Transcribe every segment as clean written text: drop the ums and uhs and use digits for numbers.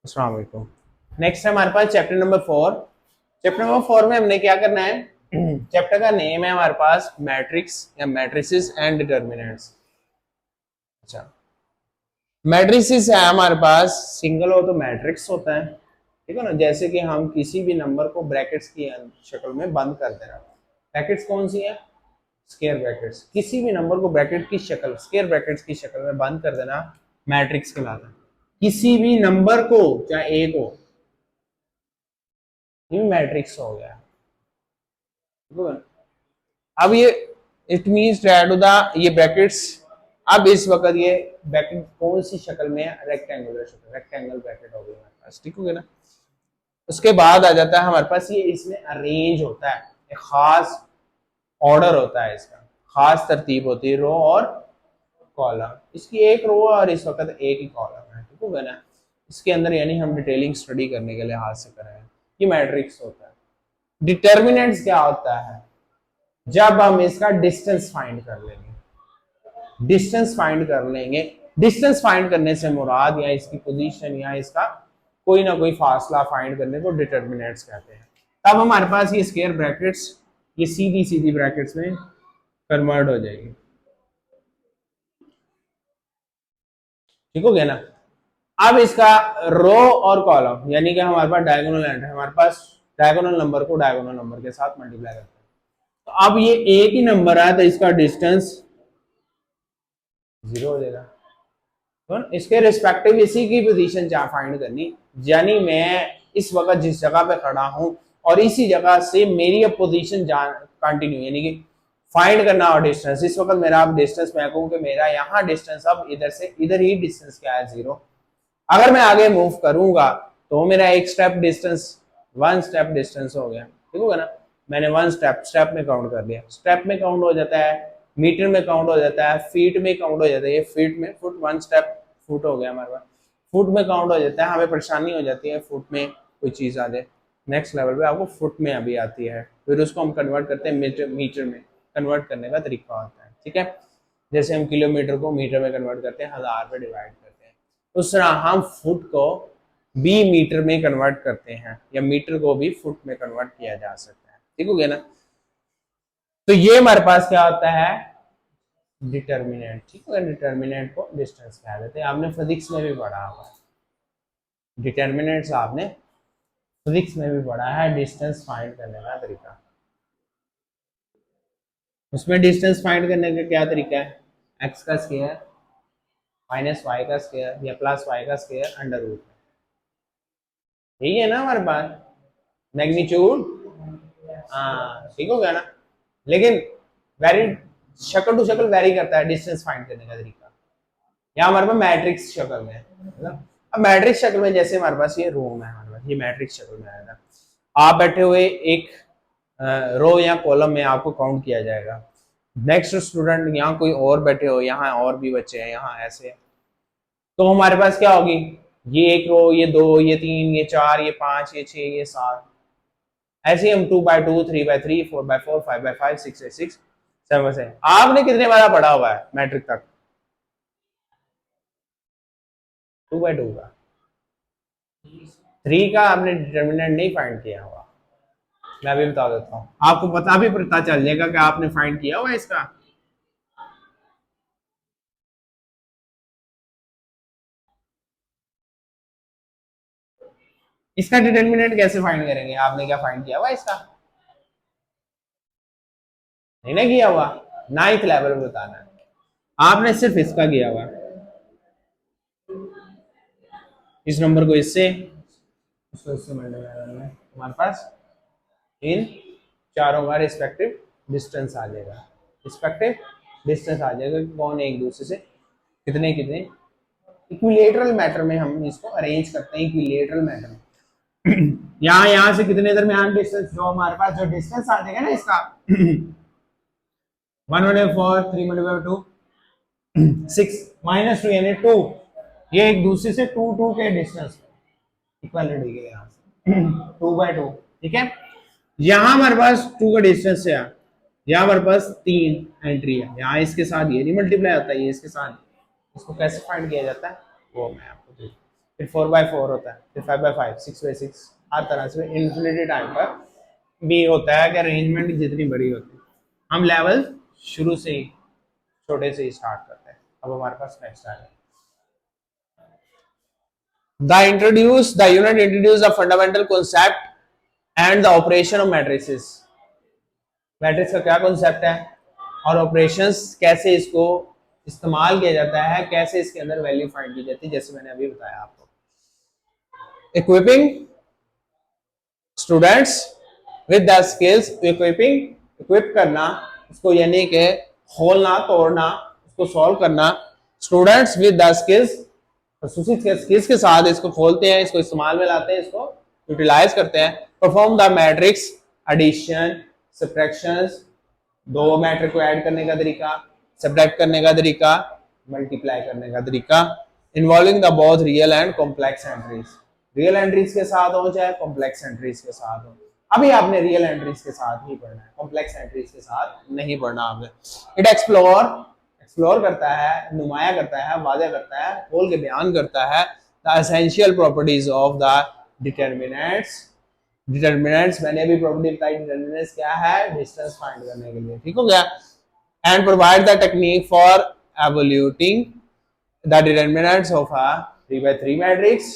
अस्सलाम वालेकुम। नेक्स्ट है हमारे पास चैप्टर नंबर 4। चैप्टर नंबर 4 में हमने क्या करना है, चैप्टर का नेम है हमारे पास मैट्रिक्स या मैट्रिसेस एंड डिटर्मिनेंट्स। अच्छा, मैट्रिसेस है हमारे पास, सिंगल हो तो मैट्रिक्स होता है, ठीक है ना। जैसे कि हम किसी भी नंबर को ब्रैकेट्स की शक्ल में बंद कर देना। ब्रैकेट्स कौन सी है? Square brackets. किसी भी नंबर को ब्रैकेट की शक्ल, स्क्वायर ब्रैकेट्स की शक्ल में बंद कर देना मैट्रिक्स कहलाता है। किसी भी नंबर को, चाहे एक हो, ये मैट्रिक्स हो गया। अब ये इट मींस दैट द ये ब्रैकेट्स, अब इस वक्त ये ब्रैकेट कौन सी शक्ल में है? रेक्टेंगुलर शक्ल, रेक्टेंगल ब्रैकेट हो गई हमारे पास, ठीक हो गया ना। उसके बाद आ जाता है हमारे पास ये, इसमें अरेंज होता है, एक खास ऑर्डर होता है, इसका खास तरतीब होती है, रो और कॉलम। इसकी एक रो और इस वक्त एक ही कॉलम है, ठीक हो गया ना। इसके अंदर यानी हम डिटेलिंग स्टडी करने के लिए हाथ से कर रहे हैं। ये मैट्रिक्स होता है। डिटर्मिनेंट्स क्या होता है? जब हम इसका डिस्टेंस फाइंड कर लेंगे, डिस्टेंस फाइंड कर लेंगे, डिस्टेंस फाइंड करने से मुराद या इसकी पोजीशन या इसका कोई ना कोई फासला फाइंड करने को डिटर्मिनेंट्स कहते हैं। तब हमारे पास ये स्क्वायर ब्रैकेट्स ये सीधी सीधी ब्रैकेट्स में कन्वर्ट हो जाएगी, ठीक हो गया ना। अब इसका रो और कॉलम यानी कि हमारे पास डायगोनल एंड है, हमारे पास डायगोनल नंबर को डायगोनल नंबर के साथ मल्टीप्लाई करते हैं। तो अब ये एक ही नंबर है तो इसका डिस्टेंस 0 हो जाएगा। तो इसके रिस्पेक्टिव इसी की पोजीशन जहां फाइंड करनी, यानी मैं इस वक्त जिस जगह पे खड़ा हूं और इसी जगह से मेरी अब पोजीशन कंटिन्यू, यानी कि फाइंड करना और डिस्टेंस। इस वक्त मेरा अब डिस्टेंस, मैं कहूं कि मेरा यहाँ डिस्टेंस अब इधर से इधर ही डिस्टेंस क्या है? 0। अगर मैं आगे मूव करूंगा तो मेरा एक स्टेप डिस्टेंस, 1 स्टेप डिस्टेंस हो गया, ठीक होगा ना। मैंने 1 स्टेप में काउंट कर लिया। स्टेप में काउंट हो जाता है, मीटर में काउंट हो जाता है, फीट में काउंट हो जाता है। ये फीट में, फुट 1 स्टेप फुट हो गया हमारे पास, फुट में काउंट हो जाता है। हमें परेशानी हो जाती है फुट में कोई चीज आ जाए, नेक्स्ट लेवल पे आपको फुट में अभी आती है, फिर उसको हम कन्वर्ट करते हैं मीटर में। कन्वर्ट करने का तरीका होता है, ठीक है। जैसे हम किलोमीटर को मीटर में कन्वर्ट करते हैं, 1000 पे डिवाइड करते हैं, उस तरह हम फुट को भी मीटर में कन्वर्ट करते हैं, या मीटर को भी फुट में कन्वर्ट किया जा सकता है, ठीक हो गया ना। तो ये हमारे पास क्या होता है? डिटर्मिनेंट, ठीक है। डिटर्मिनेंट को डिस्टेंस कह देते हैं। आपने फिजिक्स में भी पढ़ा हुआ है डिटर्मिनेंट्स, आपने फिजिक्स में भी पढ़ा है, डिस्टेंस फाइंड करने का तरीका। उसमें डिस्टेंस फाइंड करने का क्या तरीका है? एक्स का स्क्वायर माइनस वाई का स्क्वायर या प्लस वाई का स्क्वायर अंडर रूट, यही है ना हमारे पास मैग्नीट्यूड। हाँ, ठीक हो गया ना। लेकिन वेरी शक्ल टू शक्ल वेरी करता है डिस्टेंस फाइंड करने का तरीका। यहाँ हमारे पास मैट्रिक्स शक्ल में है, मतलब अब मैट्रिक्स शक्ल में जैसे हमारे पास ये रूम है, हमारे पास ये मैट्रिक्स शक्ल में आएगा। आप बैठे हुए एक रो या कॉलम में आपको काउंट किया जाएगा। नेक्स्ट स्टूडेंट, यहाँ कोई और बैठे हो, यहाँ और भी बच्चे हैं, यहाँ ऐसे, तो हमारे पास क्या होगी? ये एक रो, ये 2, ये 3, ये 4, ये 5, ये 6, ये 7, ऐसे हम 2x2, 3x3, 4x4, 5x5, 6x6, 7x7। आपने कितने बार पढ़ा हुआ है मैट्रिक तक? 2x2 का, 3 का आपने डिटर्मिनेंट नहीं फाइंड किया हुआ। मैं अभी बता देता हूँ, आपको पता भी पता चल जाएगा कि आपने फाइंड किया हुआ इसका। इसका डिटर्मिनेंट कैसे फाइंड करेंगे? आपने क्या फाइंड किया हुआ इसका? नहीं ना किया हुआ, 9th लेवल में बताना है आपने, सिर्फ इसका किया हुआ। इस नंबर को इससे, उसको इससे मल्टीप्लाई करना है, हमारे पास इन चारों का रिस्पेक्टिव डिस्टेंस आ जाएगा। रिस्पेक्टिव डिस्टेंस आ जाएगा, कौन एक दूसरे से कितने कितने। इक्विलेटरल मैटर में हम इसको अरेंज करते हैं, इक्विलेटरल मैटर में। यहाँ से कितने दरमियान डिस्टेंस, जो हमारे पास जो डिस्टेंस आ जाएगा ना इसका 1/4, 3/2, 6 -2 यानी 2, ये एक दूसरे से 2 के डिस्टेंस इक्वालिटी के यहाँ से 2/2, ठीक है। यहाँ हमारे पास 2 का डिस्टेंस है, यहाँ हमारे पास 3 एंट्री है, यहाँ इसके साथ ये नहीं मल्टीप्लाई होता है, ये इसके साथ। इसको कैसे फाइंड किया जाता है वो मैं आपको दूँ। फिर 4/4 होता है, फिर 5/5, 6/6, हर तरह से इन्फिनिटी टाइम पर भी होता है कि अरेंजमेंट जितनी बड़ी होती है। हम लेवल शुरू से ही छोटे से ही स्टार्ट करते हैं। अब हमारे पास नेक्स्ट है the unit introduce the fundamental concept and the operation of matrices। Matrix का क्या कॉन्सेप्ट है और ऑपरेशंस कैसे इसको इस्तेमाल किया जाता है, कैसे इसके अंदर वैल्यू फाइंड की जाती है, जैसे मैंने अभी बताया आपको। Equipping students with the skills, equip करना उसको, यानी कि खोलना तोड़ना, उसको सॉल्व करना। Students with the skills, skills के साथ इसको खोलते हैं, इसको इस्तेमाल में लाते हैं, इसको यूटिलाइज करते हैं। Perform the matrix addition subtractions, दो मैट्रिक को ऐड करने का तरीका, सब्ट्रैक्ट करने का तरीका, मल्टीप्लाई करने का तरीका। Involving the both real and complex entries, real entries के साथ हो चाहे कॉम्प्लेक्स एंट्रीज के साथ हो। अभी आपने रियल एंट्रीज के साथ ही पढ़ना है, कॉम्प्लेक्स एंट्रीज के साथ नहीं पढ़ना आपने। इट एक्सप्लोर करता है, नुमाया करता है, वादे करता है, खोल के बयान करता है the essential properties of the determinants. Determinants मैंने अभी प्रॉपर्टी बताई, डिटर्मिनेंट्स क्या है, डिस्टेंस फाइंड करने के लिए, ठीक हो गया। And provide the technique for evaluating the determinants of a 3x3 matrix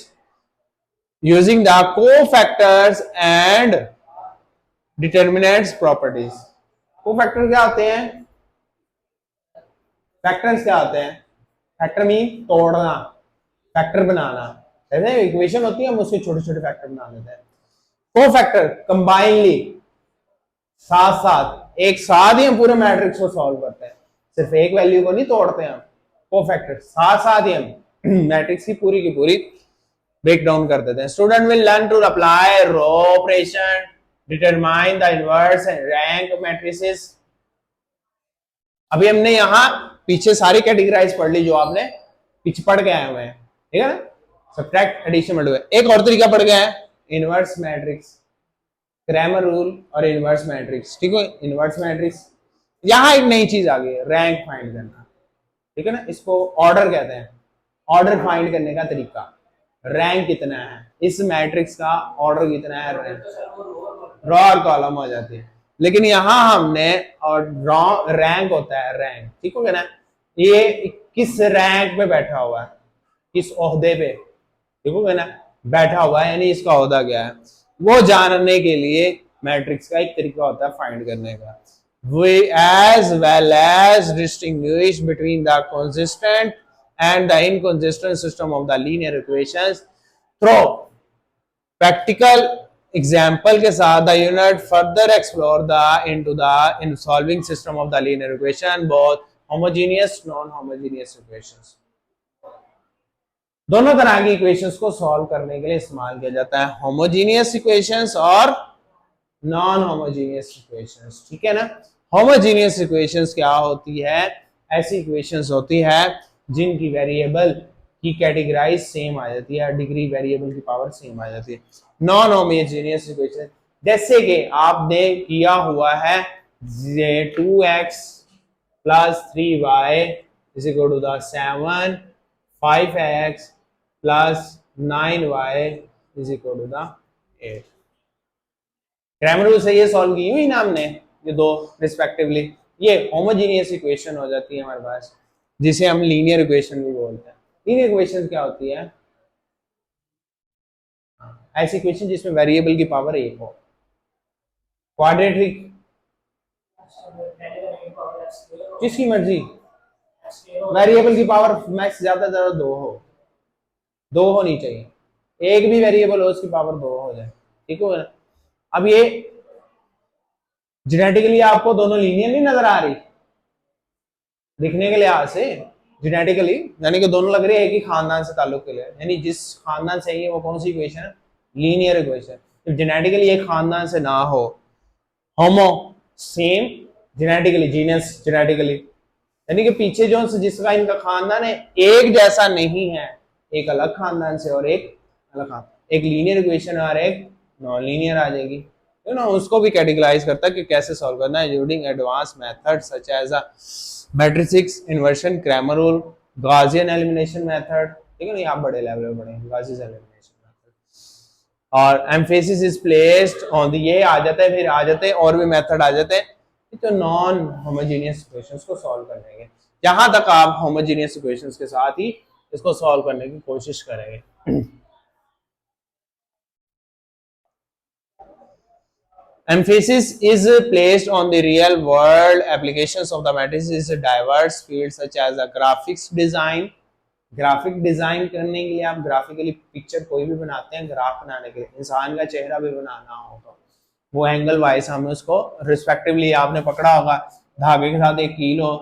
using the cofactors and determinants properties. Cofactor क्या होते हैं, फैक्टर्स क्या होते हैं? फैक्टर मीन तोड़ना, फैक्टर बनाना। जैसे इक्वेशन होती है हम उसके छोटे छोटे फैक्टर बना देते हैं। कोफैक्टर कंबाइनली, साथ साथ, एक साथ ही हम पूरे मैट्रिक्स को सॉल्व करते हैं, सिर्फ एक वैल्यू को नहीं तोड़ते हैं हम। कोफैक्टर साथ साथ ही हम मैट्रिक्स की पूरी ब्रेक डाउन कर देते हैं। Student will learn to apply row operation, determine the inverse and rank matrices. अभी हमने यहाँ पीछे सारी कैटेगराइज पढ़ ली जो आपने पीछे पढ़ के आए हुए हैं, ठीक है ना। Subtract, addition, multiply. एक और तरीका पढ़ गया है, इनवर्स मैट्रिक्स, क्रैमर रूल और इनवर्स मैट्रिक्स, ठीक है। इनवर्स मैट्रिक्स, यहाँ एक नई चीज आ गई है, रैंक फाइंड करना, ठीक है ना। इसको ऑर्डर कहते हैं, ऑर्डर फाइंड करने का तरीका। रैंक कितना है इस मैट्रिक्स का, ऑर्डर कितना है, रो और कॉलम हो जाती है। लेकिन यहां हमने, और रैंक होता है, रैंक, ठीक हो गया ना। ये किस रैंक पे बैठा हुआ है, किस ओहदे पे, ठीक हो गया ना, बैठा हुआ है, यानी इसका ओहदा क्या है, वो जानने के लिए मैट्रिक्स का एक तरीका होता है फाइंड करने का। We as well as distinguish between the consistent and the inconsistent system of the linear equations through practical example के साथ the unit further explore the into the in solving system of the linear equation, both homogeneous non-homogeneous equations। दोनों तरह की equations को solve करने के लिए इस्तेमाल किया जाता है, होमोजीनियस इक्वेशंस और नॉन होमोजीनियस इक्वेशंस, ठीक है ना। होमोजीनियस इक्वेशंस क्या होती है, ऐसी इक्वेशंस होती है जिनकी वेरिएबल की कैटेगराइज सेम आ जाती है, डिग्री वेरिएबल की पावर सेम आ जाती है। नॉन होमोजीनियस इक्वेशन जैसे कि आपने किया हुआ है 2x + 3y = 7, 5x + 9y = 8। Cramer rule से ये सॉल्व की हुई ना हमने, ये दो रिस्पेक्टिवली, ये होमोजीनियस इक्वेशन हो जाती है हमारे पास, जिसे हम लीनियर इक्वेशन भी बोलते हैं। लीनियर इक्वेशन क्या होती है, ऐसी इक्वेशन जिसमें वेरिएबल की पावर 1 हो। क्वाड्रेटिक जिसकी मर्जी, वेरिएबल की पावर मैक्स ज्यादा से ज्यादा 2 होनी चाहिए, एक भी वेरिएबल हो उसकी पावर 2 हो जाए, ठीक हो ना। अब ये जेनेटिकली आपको दोनों लीनियर नहीं नजर आ रही, दिखने के लिहाज से जेनेटिकली, यानी कि दोनों लग रही है एक ही खानदान से ताल्लुक के लिए, यानी जिस खानदान से है वो कौन सी इक्वेशन है, लीनियर इक्वेशन। तो जेनेटिकली एक खानदान से ना हो, होमो सेम जेनेटिकली, जीनस जेनेटिकली, यानी कि पीछे जो जिसका इनका खानदान है एक जैसा नहीं है, एक अलग खानदान से और एक अलग खानदान, एक लीनियर इक्वेशन और एक नॉन लीनियर आ जाएगी, यू नो। उसको भी कैटेगराइज करता है कि कैसे सॉल्व करना है, using advance method such as a matrix inversion, Cramer rule, Gaussian elimination method, ठीक है ना, ये आप बड़े लेवल पे पढ़ेंगे गॉसियन एलिमिनेशन मेथड। और emphasis is placed on the, ये आ जाता है, फिर आ जाते हैं और भी मेथड आ जाते हैं तो नॉन होमोजेनियस इक्वेशंस को सॉल्व करने के, जहां तक आप होमोजेनियस इक्वेशंस के साथ ही इसको सॉल्व करने की कोशिश करेंगे। Emphasis is placed on the real world applications of the matrices diverse fields such as the graphics design। Graphic design करने के लिए आप ग्राफिकली पिक्चर कोई भी बनाते हैं, ग्राफ बनाने के लिए इंसान का चेहरा भी बनाना हो तो वो एंगल वाइज हमें उसको रिस्पेक्टिवली, आपने पकड़ा होगा धागे के साथ एक कील हो,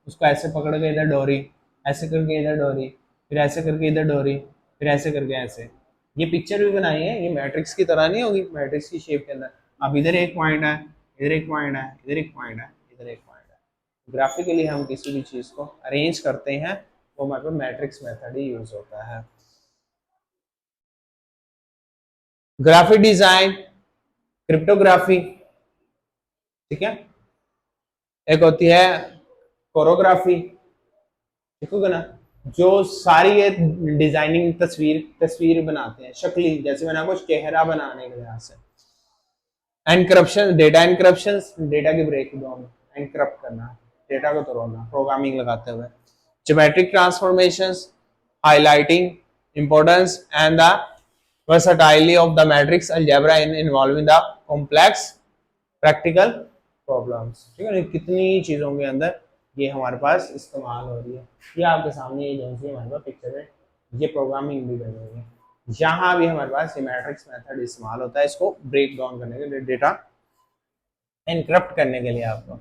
उसको ऐसे पकड़ के इधर डोरी, ऐसे करके इधर डोरी, फिर ऐसे करके इधर डोरी, फिर ऐसे करके ऐसे, ये पिक्चर भी बनाई है, ये मैट्रिक्स की तरह नहीं होगी, मैट्रिक्स की शेप के अंदर अब इधर एक पॉइंट है, इधर एक पॉइंट है, इधर एक पॉइंट है, इधर एक पॉइंट है। ग्राफिकली हम किसी भी चीज को अरेंज करते हैं वो हमारे पास मैट्रिक्स मेथड ही यूज होता है। ग्राफिक डिजाइन, क्रिप्टोग्राफी, ठीक है, एक होती है कोरियोग्राफी, ठीक होगा ना, जो सारी ये डिजाइनिंग तस्वीर बनाते हैं शक्ली, जैसे मैंने आपको चेहरा बनाने के लिहाज से। एनक्रप्शन, डेटा एनक्रप्शन, डेटा की ब्रेक डाउन, एनक्रप्ट करना, डेटा को तोड़ना प्रोग्रामिंग लगाते हुए। Geometric transformations, highlighting importance and the versatility of the matrix algebra in involving the complex practical problems। ठीक है, कितनी चीजों के अंदर ये हमारे पास इस्तेमाल हो रही है। ये आपके सामने ये जो हमारे पास पिक्चर है, ये प्रोग्रामिंग भी बनी हुई है, जहां भी हमारे पास ये मैट्रिक्स मेथड इस्तेमाल होता है इसको ब्रेक डाउन करने के लिए, डेटा एनक्रप्ट करने के लिए। आपको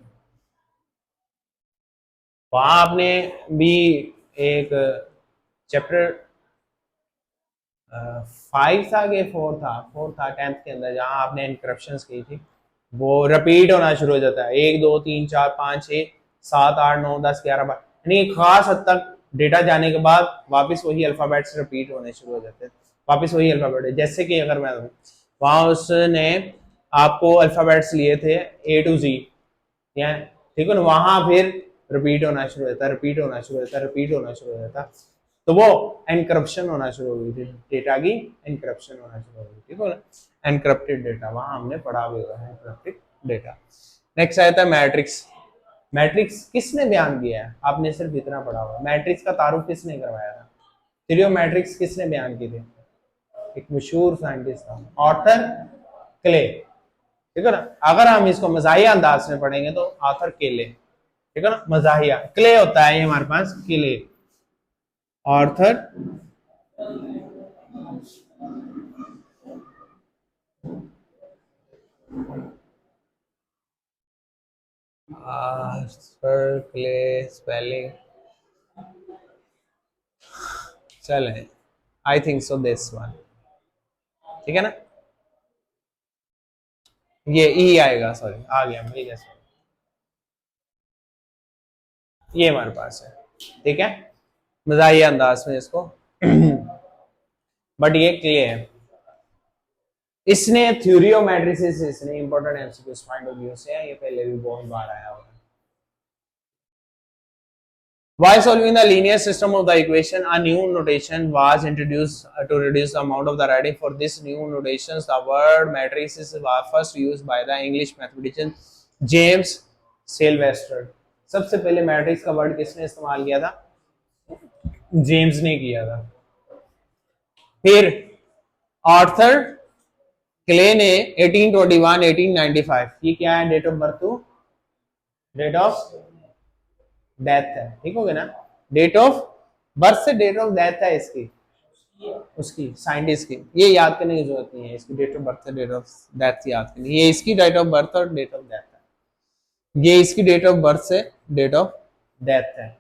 वहां आपने भी एक चैप्टर 5 था कि 4 था, 4 था 10th के अंदर, जहां आपने एनक्रप्शन की थी, वो रिपीट होना शुरू हो जाता है 1 2 3 4 5 6 7 8 9 10 11 12, यानी एक खास हद तक डेटा जाने के बाद वापस वही अल्फाबेट्स रिपीट होने शुरू हो जाते हैं, वापस वही अल्फाबेट। जैसे कि अगर मैं वहां उसने आपको अल्फाबेट्स लिए थे A to Z, ठीक है ना, वहां फिर रिपीट होना शुरू होता है, रिपीट होना शुरू होता है, रिपीट होना शुरू हो जाता है, तो वो एनक्रप्शन होना शुरू हो गई थी, डेटा की एनक्रप्शन होना शुरू हो गई, ठीक है ना, एनक्रप्टेड डेटा वहां हमने पढ़ा हुआ है, एनक्रप्टेड डेटा। नेक्स्ट आता है मैट्रिक्स। मैट्रिक्स किसने बयान किया है, आपने सिर्फ इतना पढ़ा हुआ, मैट्रिक्स का तारुफ किसने करवाया था, थ्योरी ऑफ मैट्रिक्स किसने बयान की थी, एक मशहूर साइंटिस्ट था आर्थर क्ले, ठीक है ना। अगर हम इसको मजाहिया अंदाज में पढ़ेंगे तो आर्थर केले, ठीक है ना, मजाहिया क्ले होता है ये हमारे पास, क्ले, आर्थर क्ले स्पेलिंग चले, I think so this one, ठीक है ना, ये ई आएगा, सॉरी आ गया मिल गया, ये हमारे पास है, ठीक है, मजाहिया अंदाज में इसको बट ये क्लियर है। इसने थ्योरी ऑफ मैट्रिसेस, इसने important MCQs point of view से है, ये पहले भी बहुत बार आया हुआ है। While solving the linear system of the equation, a new notation was introduced to reduce the amount of the writing. For this new notations, the word matrices was first used by the English mathematician James Sylvester। सबसे पहले matrix का word किसने इस्तेमाल किया था, James ने किया था। फिर आर्थर क्ले ने 1821 1895, ये क्या है, date of birth to date of death है, ठीक हो गया ना, डेट ऑफ बर्थ से डेट ऑफ डेथ है इसकी, उसकी साइंटिस्ट की, ये याद करने की जरूरत नहीं है, इसकी डेट ऑफ बर्थ से डेट ऑफ डेथ याद करनी, ये इसकी डेट ऑफ बर्थ और डेट ऑफ डेथ है, ये इसकी डेट ऑफ बर्थ से डेट ऑफ डेथ है।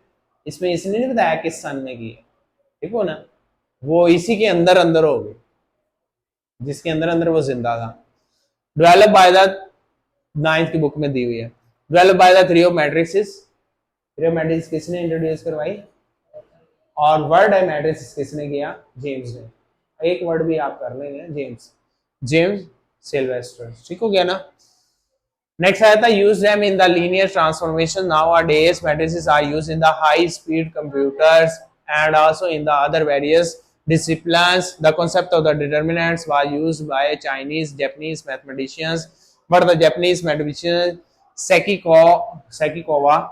इसमें इसने नहीं बताया किस सन में की है, ठीक हो ना, वो इसी के अंदर अंदर हो गई, जिसके अंदर अंदर वो जिंदा था। डेवलप बाय द 9th की बुक में दी हुई है, develop by the theory of matrices. Theory of matrices किसने इंट्रोड्यूस करवाई, और वर्ड है मैट्रिसेस किसने किया, जेम्स ने। एक वर्ड भी आप कर लेंगे, जेम्स सिल्वेस्टर, ठीक हो गया ना। नेक्स्ट आया था use them in the linear transformation. Nowadays matrices are used in the high speed computers and also in the other various disciplines. The concept of the determinants was used by Chinese, Japanese mathematicians, but the Japanese mathematician Sekikova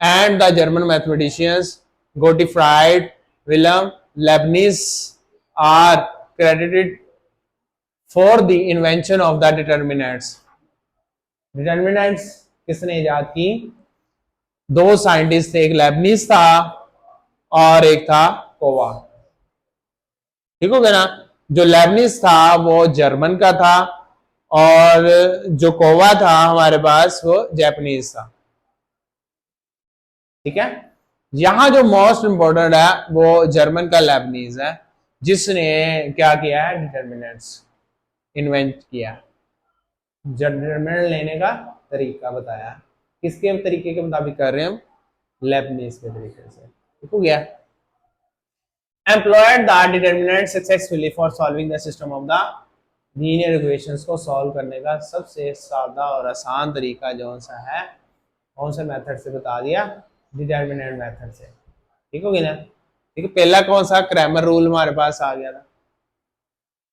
and the German mathematicians Gottfried Wilhelm Leibniz are credited for the invention of the determinants. Determinants किसने इजाद की? दो scientist थे, एक Lebanese था और एक था कोवा। ठीक हो गया ना? जो लेबनिज था वो जर्मन का था और जो कोवा था हमारे पास वो जापानीज था। ठीक है, यहां जो मोस्ट इंपॉर्टेंट है वो जर्मन का लेबनीज है, जिसने क्या किया है? डिटर्मिनेंट्स इन्वेंट किया, डिटर्मिनेंट लेने का तरीका बताया। किसके तरीके के मुताबिक कर रहे हैं हम? लेबनीज के तरीके से। ठीक हो गया। employed the determinant successfully for solving the system of the linear equations को सॉल्व करने का सबसे सादा और आसान तरीका जो सा है, कौन से मेथड से बता दिया? डिटर्मिनेंट मेथड से। ठीक हो गया ना? ठीक है, पहला कौन सा? क्रैमर रूल हमारे पास आ गया था।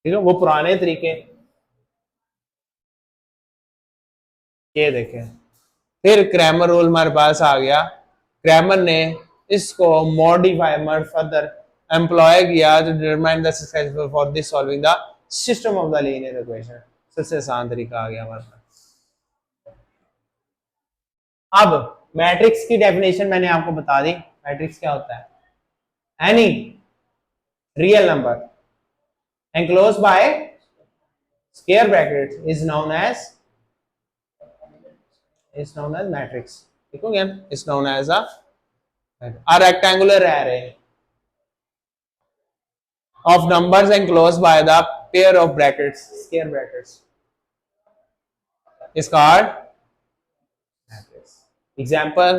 ठीक है, वो पुराने तरीके ये देखें, फिर क्रैमर रूल हमारे पास आ गया। क्रैमर ने इसको मॉडिफाई फर्दर एम्प्लॉय किया to determine the successful for this solving the system of the linear equation। सबसे आसान तरीका आ गया हमारे पास। अब मैट्रिक्स की डेफिनेशन मैंने आपको बता दी। मैट्रिक्स क्या होता है? Any real number enclosed by square brackets is known as matrix। ठीक हो गया? is known as a rectangular array of numbers enclosed by the pair of brackets, square brackets, is called matrix। Example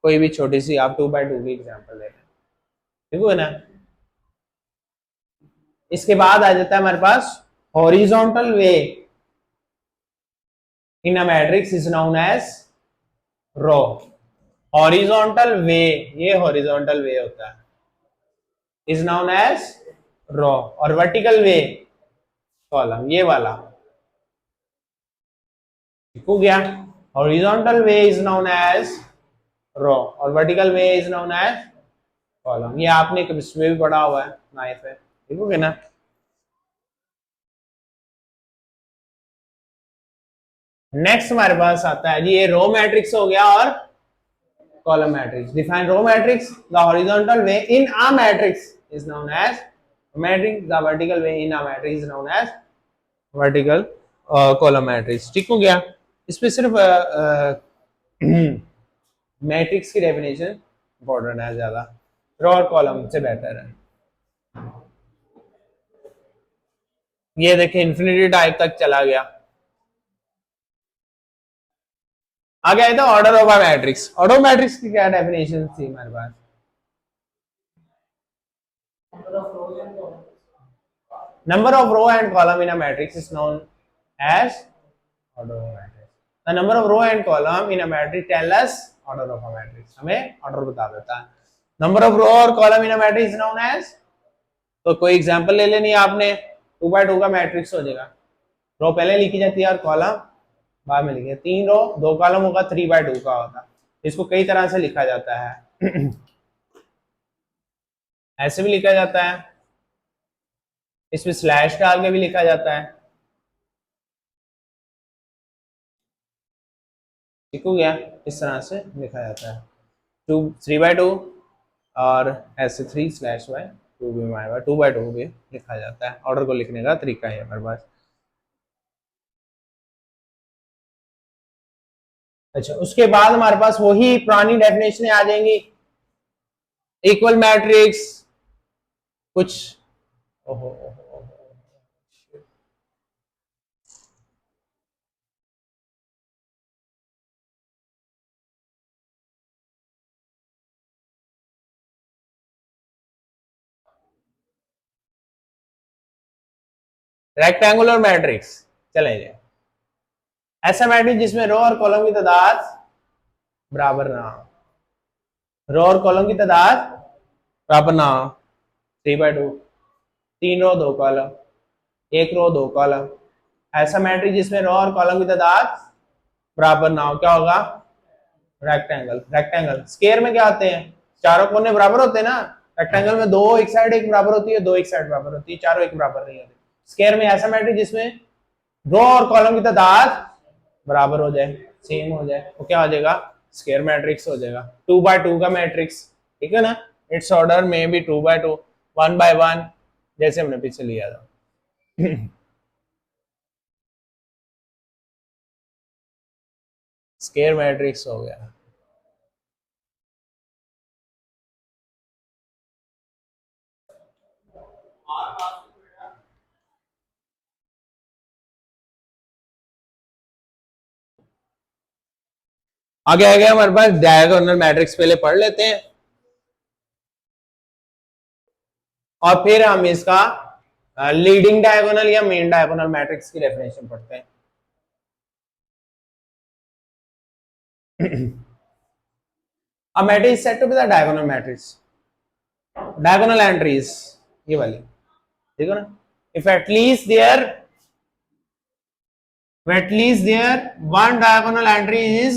कोई भी छोटी सी आप 2x2 की example ले लें। ठीक है ना? इसके बाद आ जाता है हमारे पास horizontal way in a matrix is known as row. Horizontal way, ये हॉरिजॉन्टल वे होता है, इज नोन एज रो। और वर्टिकल वे कॉलम, ये वाला। ठीक हो गया? Horizontal way is known as row और vertical way is known as column. ये आपने केमिस्ट्री में भी पढ़ा हुआ है, नाइफ है। ठीक हो गया ना? नेक्स्ट हमारे पास आता है जी, ये रो मैट्रिक्स हो गया और column matrix. Define row matrix, the horizontal way in a matrix is known as matrix, the vertical way in a matrix is known as vertical column matrix. ठीक हो गया? इसमें सिर्फ मैट्रिक्स की डेफिनेशन इंपॉर्टेंट है, ज्यादा रो और कॉलम से बेटर है। ये देखें इन्फिनिटी टाइप तक चला गया। आगे आए तो order of a matrix. Order matrix की क्या डेफिनेशन थी हमारे पास? Number of row and column in a matrix is known as order of matrix. The number of row and column in a matrix tell us order of a matrix. हमें order बता देता है। Number of row और column in a matrix is known as, तो कोई example ले लेनी है आपने, 2x2 का मैट्रिक्स हो जाएगा। रो पहले लिखी जाती है और कॉलम बाद में लिखे। 3 रो 2 कॉलम होगा, 3x2 का होता है। इसको कई तरह से लिखा जाता है। ऐसे भी लिखा जाता है, इसमें स्लैश डाल के भी लिखा जाता है। ठीक हो गया? इस तरह से लिखा जाता है 3x2 और ऐसे 3/2 भी हमारे पास 2x2 भी लिखा जाता है। ऑर्डर को लिखने का तरीका है हमारे पास। अच्छा, उसके बाद हमारे पास वही पुरानी डेफिनेशन आ जाएंगी। इक्वल मैट्रिक्स कुछ रेक्टेंगुलर मैट्रिक्स चले जाए, ऐसा मैट्रिक्स जिसमें रो और कॉलम की तादाद बराबर ना हो। रो और कॉलम की तादाद बराबर ना 3/2, 3 रो 2 कॉलम, 1 रो 2 कॉलम, ऐसा मैट्रिक्स जिसमें रो और कॉलम की तादाद बराबर ना हो, क्या होगा? रेक्टेंगल। रेक्टेंगल स्क्वायर में क्या आते हैं? चारों कोने बराबर होते हैं ना। रेक्टेंगल में दो एक साइड एक बराबर होती है, दो एक साइड बराबर होती है, चारों एक बराबर नहीं होती। स्क्वायर में ऐसा मैट्रिक्स जिसमें रो और कॉलम की तादाद बराबर हो जाए, सेम हो जाए, वो क्या हो जाएगा? स्क्वायर मैट्रिक्स हो जाएगा। 2x2 का मैट्रिक्स, ठीक है ना। इट्स ऑर्डर में भी 2x2, 1x1, जैसे हमने पीछे लिया था। स्क्वायर मैट्रिक्स हो गया। आगे आ गया हमारे पास डायगोनल मैट्रिक्स, पहले पढ़ लेते हैं और फिर हम इसका लीडिंग डायगोनल या मेन डायगोनल मैट्रिक्स की डेफिनेशन पढ़ते हैं। A matrix is said to be the diagonal matrix. Diagonal entries, ये वाली, ठीक है ना। If at least there one diagonal entry is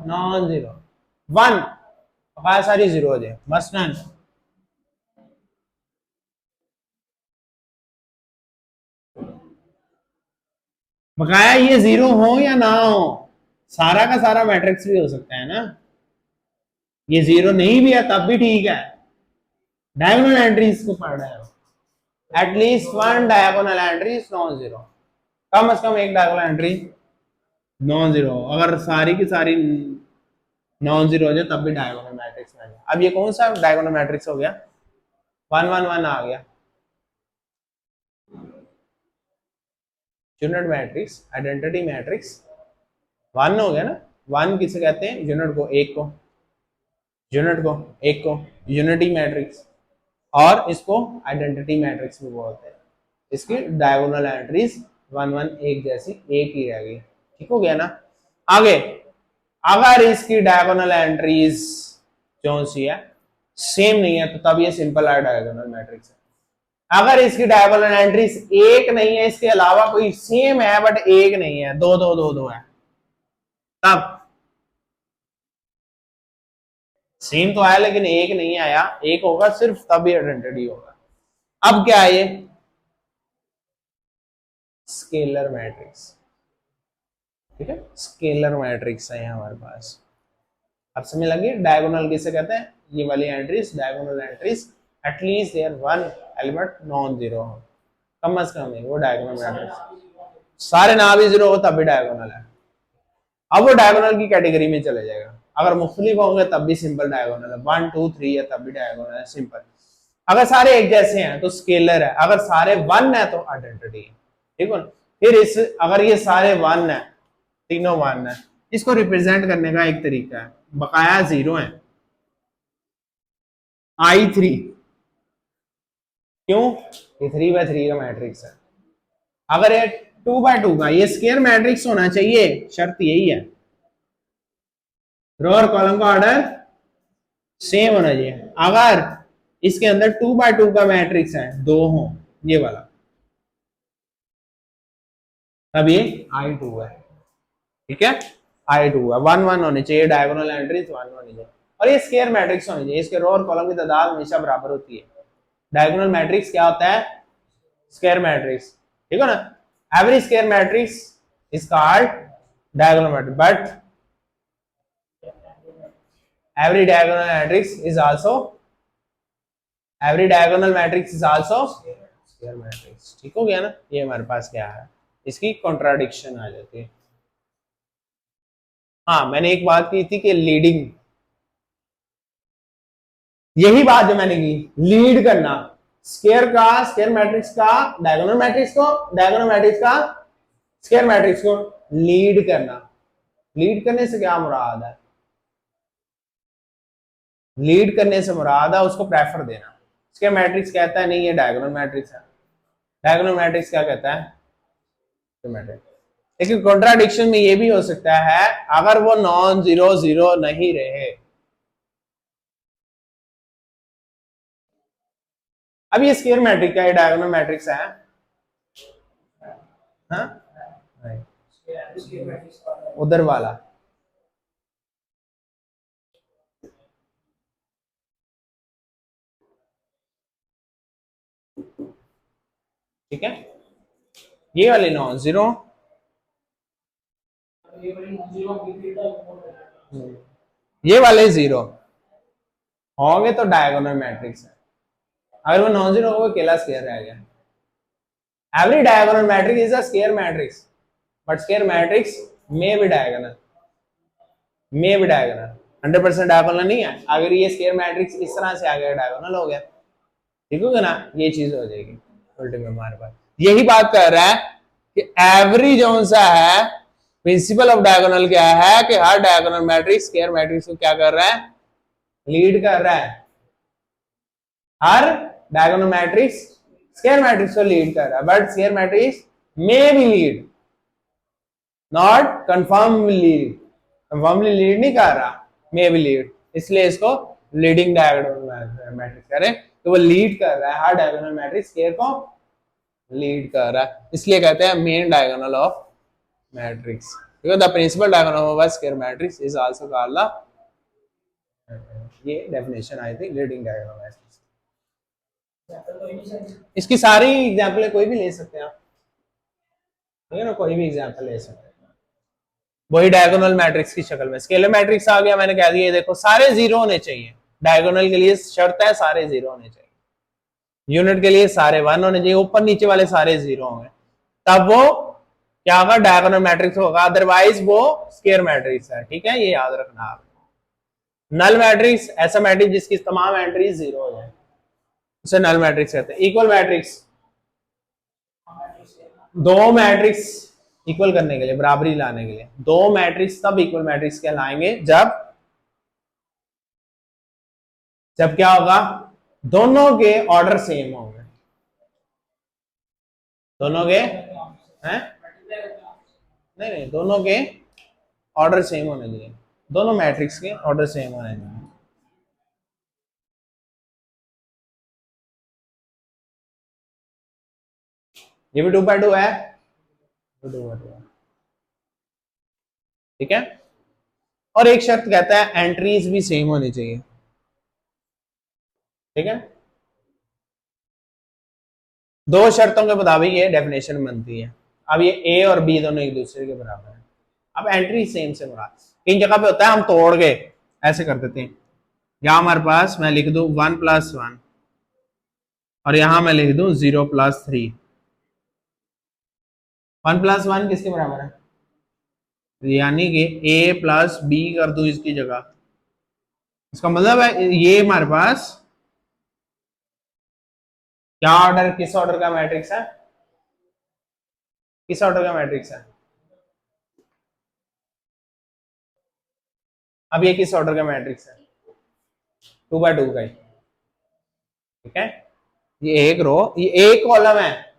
non-zero, one सारी जीरो हो जाए, मसलन बकाया ये जीरो हो या ना हो, सारा का सारा मैट्रिक्स भी हो सकता है ना। ये जीरो नहीं भी है तब भी ठीक है, डायगोनल एंट्रीज को पढ़ रहे हो। At least one diagonal entry is non zero, कम से कम एक डायगोनल एंट्री नॉन जीरो। अगर सारी की सारी नॉन जीरो हो जाए तब भी डायगोनल मैट्रिक्स में आ जाए। अब ये कौन सा डायगोनल मैट्रिक्स हो गया? 1 1 1 आ गया। Unit matrix, identity matrix, one हो गया ना। वन किसे कहते हैं? यूनिट को, एक को, यूनिट को, एक को यूनिटी मैट्रिक्स, और इसको आइडेंटिटी मैट्रिक्स भी बोलते हैं। इसकी डायगोनल एंट्रीज 1 1 एक जैसी, एक ही रहेगी, ठीक हो गया ना। आगे, अगर इसकी डायगोनल एंट्रीज जो सी है सेम नहीं है तो तब ये सिंपल डायगोनल मैट्रिक्स है। अगर इसकी डायगोनल एंट्रीज एक नहीं है, इसके अलावा कोई सेम है बट एक नहीं है, दो दो दो दो है, तब सेम तो आया लेकिन एक नहीं आया, एक होगा सिर्फ तब ये आइडेंटिटी होगा। अब क्या है? ये स्केलर मैट्रिक्स, ठीक है, स्केलर मैट्रिक्स है हमारे पास। अब समझ लगी डायगोनल किसे कहते हैं? ये वाली entries diagonal entries at least there one element non zero हो, कम से कम वो डायगोनल मैट्रिक्स। सारे ना भी जीरो हो तब भी डायगोनल है। अब वो डायगोनल की कैटेगरी में चले जाएगा। अगर मुख्तलिफ होंगे तब भी सिंपल डायगोनल है, 1 2 3 है तब भी डायगोनल है, सिंपल। अगर सारे एक जैसे हैं तो स्केलर है, अगर सारे वन है तो आइडेंटिटी है, ठीक है। फिर इस अगर ये सारे वन है, तीनों वन है, इसको रिप्रेजेंट करने का एक तरीका है, बकाया जीरो है, I3, क्यों? ये 3x3 का मैट्रिक्स है। अगर ये 2x2 का, ये स्क्वायर मैट्रिक्स होना चाहिए, शर्त यही है, रो और कॉलम का ऑर्डर सेम होना चाहिए। अगर इसके अंदर 2x2 का मैट्रिक्स है, दो हो ये वाला, तब ये I2 है, ठीक है, I2 है। 1 1 होने चाहिए, डायगोनल एंट्रीज 1 होनी चाहिए, और ये स्क्वायर मैट्रिक्स होनी चाहिए, इसके रो और कॉलम की तादाद हमेशा बराबर होती है। डायगोनल मैट्रिक्स क्या होता है? स्क्वायर मैट्रिक्स, ठीक है ना। Every square matrix is called diagonal matrix, but every diagonal matrix is also square matrix, ठीक हो गया ना। ये हमारे पास क्या है, इसकी कॉन्ट्राडिक्शन आ जाती है। हाँ, मैंने एक बात की थी कि लीडिंग, यही बात जो मैंने की, लीड करना स्क्वायर का, स्क्वायर मैट्रिक्स का डायगोनल मैट्रिक्स को, डायगोनल मैट्रिक्स का स्क्वायर मैट्रिक्स को लीड करना। लीड करने से क्या मुराद है? लीड करने से मुराद है उसको प्रेफर देना। स्क्वायर मैट्रिक्स कहता है नहीं ये डायगोनल मैट्रिक्स है, डायगोनल मैट्रिक्स क्या कहता है? मैट्रिक्स। लेकिन कॉन्ट्राडिक्शन में ये भी हो सकता है अगर वो नॉन जीरो जीरो नहीं रहे। अब ये स्क्वायर मैट्रिक्स का डायगोनल मैट्रिक्स है, हाँ उधर वाला, ठीक है, ये वाले नॉन जीरो, ये वाले जीरो होंगे तो डायगोनल मैट्रिक्स है। अगर वो नॉन जीरो होगा अकेला स्क्वायर रह गया। Every diagonal matrix is a square matrix, but square matrix में भी डायगोनल, में भी डायगोनल, 100% डायगोनल नहीं है। अगर ये स्क्वायर मैट्रिक्स इस तरह से आ गया डायगोनल हो गया, ठीक होगा ना, ये चीज हो जाएगी उल्टे में हमारे पास। यही बात कर रहा है कि एवरी जो सा है प्रिंसिपल ऑफ डायगोनल क्या है कि हर डायगोनल मैट्रिक्स स्क्वायर मैट्रिक्स को क्या कर रहा है, लीड कर रहा है। हर डायगोनल मैट्रिक्स स्क्वायर मैट्रिक्स को लीड कर रहा है, but square matrix may be lead, not कंफर्मली lead, कंफर्मली lead नहीं कर रहा, मे बी लीड, इसलिए इसको लीडिंग डायगोनल मैट्रिक्स करें। तो वो लीड कर रहा है, हर डायगोनल मैट्रिक्स स्क्वायर को लीड कर रहा है, इसलिए कहते हैं main diagonal of matrix, because the principal diagonal of a square matrix is also called the, ये डेफिनेशन आई थी लीडिंग डायगोनल मैट्रिक्स। इसकी सारी एग्जांपल कोई भी ले सकते हैं आप, ठीक है ना, कोई भी एग्जांपल ले सकते हैं। वही डायगोनल मैट्रिक्स की शक्ल में स्केलर मैट्रिक्स आ गया, मैंने कह दिया देखो सारे जीरो होने चाहिए, डायगोनल के लिए शर्त है सारे जीरो होने चाहिए, यूनिट के लिए सारे 1 होने चाहिए, ऊपर नीचे वाले सारे जीरो होंगे, तब वो क्या होगा, डायगोनल मैट्रिक्स होगा, अदरवाइज वो स्क्वायर मैट्रिक्स है, ठीक है, ये याद रखना आप। नल मैट्रिक्स ऐसा मैट्रिक्स जिसकी तमाम एंट्रीज जीरो हो जाए, उसे नल मैट्रिक्स कहते हैं। इक्वल मैट्रिक्स, दो मैट्रिक्स इक्वल करने के लिए, बराबरी लाने के लिए, दो मैट्रिक्स तब इक्वल मैट्रिक्स कहलाएंगे जब जब क्या होगा, दोनों के ऑर्डर सेम होंगे, दोनों के हैं, नहीं दोनों के ऑर्डर सेम होने चाहिए, दोनों मैट्रिक्स के ऑर्डर सेम होने चाहिए। ये भी 2x2 है, 2x2 है, ठीक है। और एक शर्त कहता है एंट्रीज भी सेम होनी चाहिए, ठीक है, दो शर्तों के मुताबिक ये डेफिनेशन बनती है। अब ये ए और बी दोनों एक दूसरे के बराबर है, अब एंट्री सेम से मुराद, इन जगह पे होता है हम तोड़ के ऐसे कर देते हैं, यहां हमारे पास मैं लिख दूं 1+1 और यहां मैं लिख दूं 0+3, 1+1 किसके बराबर है, यानी कि a प्लस बी कर दूं इसकी जगह, इसका मतलब है ये हमारे पास क्या ऑर्डर, किस ऑर्डर का मैट्रिक्स है, किस ऑर्डर का मैट्रिक्स है, अब ये किस ऑर्डर का मैट्रिक्स है, 2x2 का, ठीक है। ये एक रो, ये एक कॉलम है,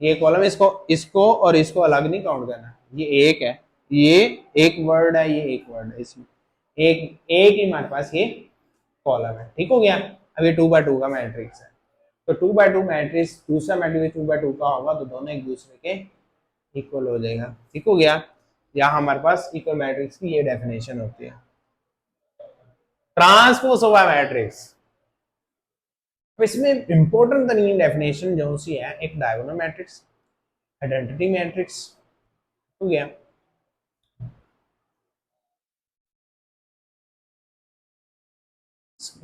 ये कॉलम, इसको और इसको अलग नहीं काउंट करना, ये एक है, ये एक वर्ड है, ये एक वर्ड है, इसमें एक एक ही हमारे पास ये कॉलम है, ठीक हो गया। अब ये 2x2 का मैट्रिक्स है, तो 2x2 मैट्रिक्स, दूसरा मैट्रिक्स 2x2 का होगा तो दोनों एक दूसरे के इक्वल हो जाएगा, ठीक हो गया। यहाँ हमारे पास इक्वल मैट्रिक्स की ये डेफिनेशन होती है। ट्रांसपोज ऑफ अ मैट्रिक्स, इसमें इंपॉर्टेंट तरीन डेफिनेशन जो सी है, एक डायगोनल मैट्रिक्स, आइडेंटिटी मैट्रिक्स, हो गया।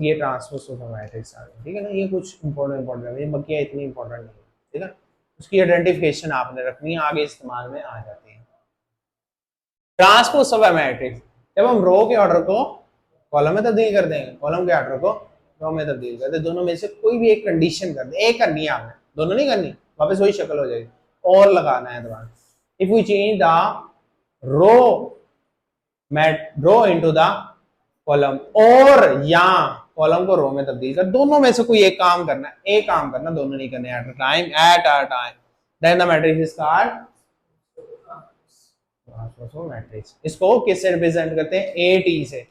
ये ट्रांसपोज ऑफ अ मैट्रिक्स आ गया, ठीक है ना, ये कुछ इंपॉर्टेंट है, ये बाकी इतनी इंपॉर्टेंट नहीं है, ठीक है, उसकी आइडेंटिफिकेशन आपने रखनी है, आगे इस्तेमाल में आ जाती है। ट्रांसपोज ऑफ अ मैट्रिक्स, जब हम रो के ऑर्डर को कॉलम में तब्दील कर देंगे, कॉलम के ऑर्डर को रो में तब्दील कर दे, दोनों में से कोई भी एक कंडीशन कर दे, एक करनी है आपने, दोनों नहीं करनी, वापस वही शक्ल हो जाएगी, और लगाना है दोबारा। If we change the row into the column, और या कॉलम को रो में तब्दील कर, दोनों में से कोई एक काम करना है, एक काम करना, दोनों नहीं करने at a time, then the matrix is called transpose matrix, इसको किससे रिप्रेजेंट करते हैं, ए टी से।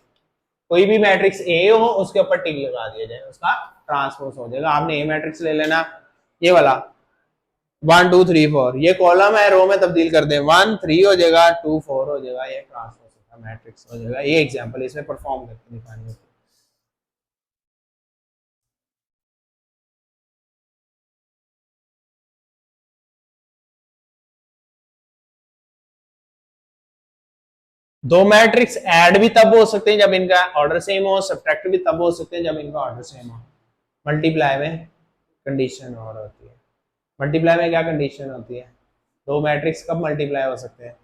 कोई भी मैट्रिक्स ए हो उसके ऊपर टिक लगा दिया जाए, उसका ट्रांसपोज हो जाएगा। आपने ए मैट्रिक्स ले लेना, ये वाला 1 2 3 4, ये कॉलम है, रो में तब्दील कर दें, 1 3 हो जाएगा, 2 4 हो जाएगा, ये ट्रांसपोज का मैट्रिक्स हो जाएगा। ये एग्जांपल इसमें परफॉर्म करके दिखानी है। दो मैट्रिक्स ऐड भी तब हो सकते हैं जब इनका ऑर्डर सेम हो, सब्ट्रैक्ट भी तब हो सकते हैं जब इनका ऑर्डर सेम हो। मल्टीप्लाई में कंडीशन और होती है, मल्टीप्लाई में क्या कंडीशन होती है, दो मैट्रिक्स कब मल्टीप्लाई हो सकते हैं,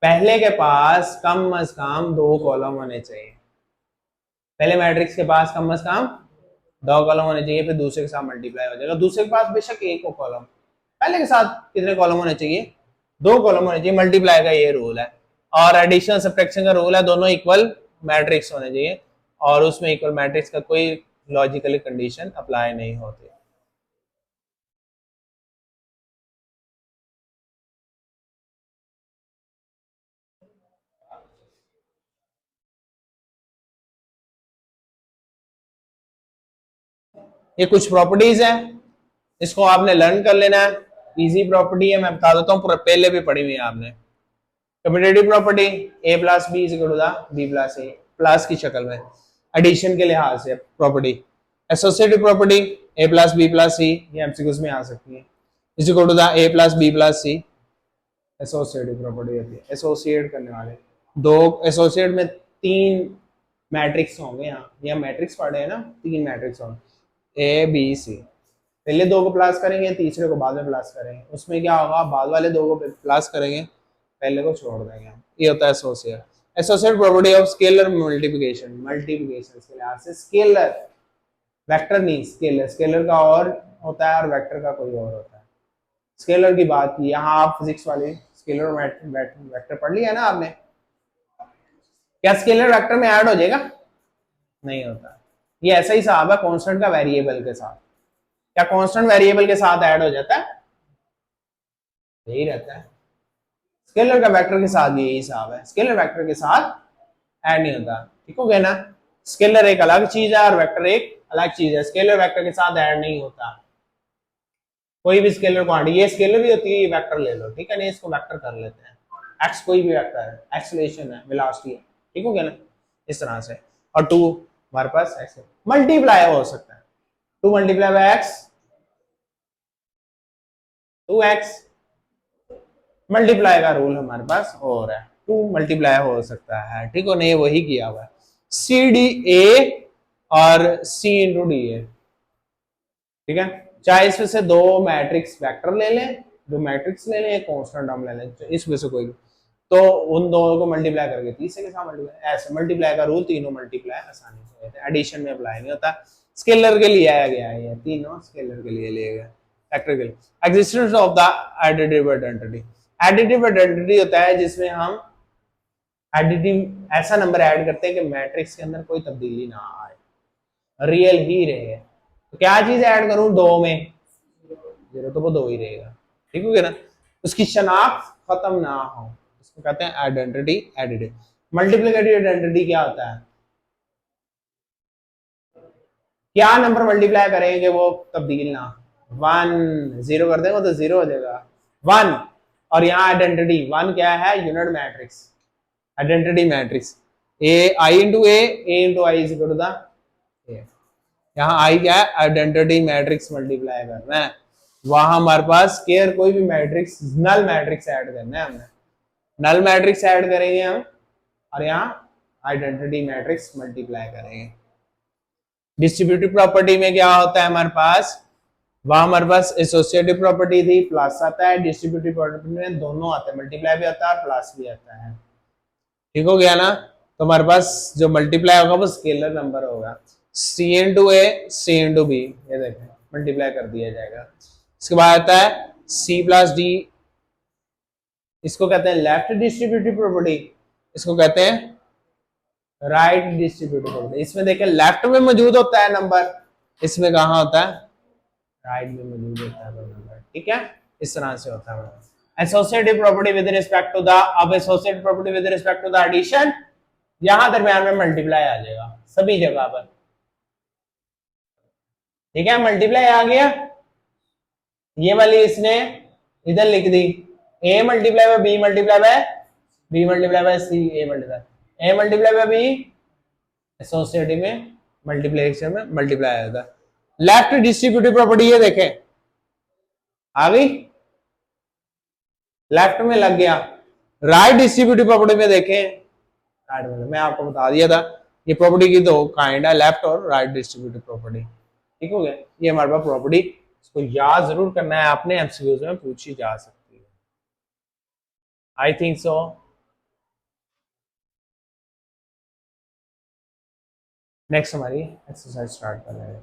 पहले के पास कम अज कम दो कॉलम होने चाहिए, पहले मैट्रिक्स के पास कम अज कम दो कॉलम होने चाहिए, फिर दूसरे के साथ मल्टीप्लाई हो जाएगा। दूसरे के पास बेशक एक हो कॉलम, पहले के साथ कितने कॉलम होने चाहिए, दो कॉलम होने चाहिए। मल्टीप्लाई का ये रूल है, और एडिशन सब्ट्रैक्शन का रूल है, दोनों इक्वल मैट्रिक्स होने चाहिए, और उसमें इक्वल मैट्रिक्स का कोई लॉजिकली कंडीशन अप्लाई नहीं होती। ये कुछ प्रॉपर्टीज हैं, इसको आपने लर्न कर लेना है, इजी प्रॉपर्टी है, मैं बता देता हूँ, पहले भी पढ़ी हुई है आपने। Commutative property, A plus B is equal to the B plus A, plus की शक्ल में, एडिशन के लिहाज से property. Associative property, A plus B plus C, ये एमसीक्यूज में आ सकती है, is equal to the A plus B plus C, associative property होती है, एसोसिएट करने वाले दो, एसोसिएट में तीन मैट्रिक्स होंगे, यहाँ मैट्रिक्स पढ़े हैं ना, तीन मैट्रिक्स होंगे ए बी सी, पहले दो को प्लस करेंगे, तीसरे को बाद में प्लस करेंगे, उसमें क्या होगा, बाद वाले दो को प्लस करेंगे, पहले को छोड़ देंगे। ये होता है associate. Associate property of scalar multiplication, multiplication के लिहाज से स्केलर, वेक्टर नहीं स्केलर, स्केलर का और होता है और वेक्टर का कोई और होता है। स्केलर की बात की, यहाँ आप फिजिक्स वाले स्केलर वेक्टर पढ़ लिया ना आपने, क्या स्केलर वेक्टर में ऐड हो जाएगा, नहीं होता। ये ऐसा ही हिसाब है कांस्टेंट का वेरिएबल के साथ, क्या कांस्टेंट वेरिएबल के साथ ऐड हो जाता है, यही रहता है। स्केलर का वेक्टर के साथ यही हिसाब है, स्केलर वेक्टर के साथ ऐड नहीं होता, ठीक हो गया ना। स्केलर एक अलग चीज है और वेक्टर एक अलग चीज है, स्केलर वेक्टर के साथ ऐड नहीं होता। कोई भी स्केलर क्वांटिटी, ये स्केलर भी होती है, ये वेक्टर ले लो, ठीक है ना, इसको वेक्टर कर लेते हैं, एक्स कोई भी वेक्टर है, एक्सेलरेशन है, वेलोसिटी है, ठीक हो गया ना, इस तरह से। और टू हमारे पास एक्स मल्टीप्लाई हो सकता है, two multiply by X, two X, multiply का रूल हमारे पास और है, टू मल्टीप्लाई हो सकता है, ठीक हो नहीं, वही किया हुआ है, सी डी ए और सी इंटू डी ए, ठीक है। चाहे इसमें से दो मैट्रिक्स वेक्टर ले लें, दो मैट्रिक्स ले लें, एक कांस्टेंट टर्म ले लें, इसमें से कोई, तो उन दोनों को मल्टीप्लाई करके तीसरे के साथ मल्टीप्लाई, ऐसे मल्टीप्लाई का रूल, तीनों मल्टीप्लाई आसानी से होते हैं, एडिशन में अप्लाई नहीं होता। स्केलर के लिए आया गया है, ये तीनों स्केलर के लिए लिए गए, वेक्टर के लिए। Existence of the additive identity, additive identity होता है जिसमें हम एडिटिव ऐसा नंबर ऐड करते हैं कि मैट्रिक्स के अंदर कोई तब्दीली ना आए, रियल ही रहे। तो क्या चीज ऐड करूं, दो में जीरो, तो वो दो ही रहेगा, ठीक हो गया ना, उसकी शनाख्त खत्म ना हो, इसको कहते हैं आइडेंटिटी एडिटिव। मल्टीप्लिकेटिव आइडेंटिटी क्या होता है, क्या नंबर मल्टीप्लाई करेंगे वो तब्दील ना, वन जीरो कर देंगे तो जीरो हो जाएगा वन, और यहाँ आइडेंटिटी वन क्या है, unit matrix, identity matrix, A I into A into I is equal to the A, यहाँ आई क्या है, आइडेंटिटी मैट्रिक्स मल्टीप्लाई करना है, वहां हमारे पास स्केयर कोई भी मैट्रिक्स, नल मैट्रिक्स ऐड करना है हमने, नल मैट्रिक्स ऐड करेंगे हम, और यहाँ आइडेंटिटी मैट्रिक्स मल्टीप्लाई करेंगे। डिस्ट्रीब्यूटिव प्रॉपर्टी में क्या होता है हमारे पास, वहां हमारे पास एसोसिएटिव प्रॉपर्टी थी, प्लस आता है, डिस्ट्रीब्यूटिव प्रॉपर्टी में दोनों आते हैं, मल्टीप्लाई भी आता है और प्लस भी आता है, ठीक हो गया ना। तो हमारे पास जो मल्टीप्लाई होगा वो स्केलर नंबर होगा, सी इंटू ए सी इंटू बी, ये देखें मल्टीप्लाई कर दिया जाएगा। इसके बाद आता है सी प्लस डी, इसको कहते हैं लेफ्ट डिस्ट्रीब्यूटिव प्रॉपर्टी, इसको कहते हैं राइट डिस्ट्रीब्यूटिव प्रॉपर्टी। इसमें देखें लेफ्ट में मौजूद होता है नंबर, इसमें कहाँ होता है, राइट में मौजूद होता है नंबर, ठीक है, इस तरह से होता है। Associative property with respect to the, अब associative property with respect to the addition, यहां दरमियान में मल्टीप्लाई आ जाएगा सभी जगह पर। ठीक है, मल्टीप्लाई आ गया, ये वाली इसने इधर लिख दी, A multiply by B multiply by B multiply by C, A multiply by B, associative में मल्टीप्लिकेशन में मल्टीप्लाई आ जाता है। लेफ्ट डिस्ट्रीब्यूटिव प्रॉपर्टी ये देखें आ गई, लेफ्ट में लग गया। राइट डिस्ट्रीब्यूटिव प्रॉपर्टी में देखें, राइट में मैं आपको बता दिया था ये प्रॉपर्टी की दो काइंड है, लेफ्ट और राइट डिस्ट्रीब्यूटिव प्रॉपर्टी। ठीक हो गया, ये हमारे पास प्रॉपर्टी, इसको याद जरूर करना है, आपने एमसीक्यूज में पूछी जा सकती है, आई थिंक सो। नेक्स्ट हमारी एक्सरसाइज स्टार्ट कर रहे हैं।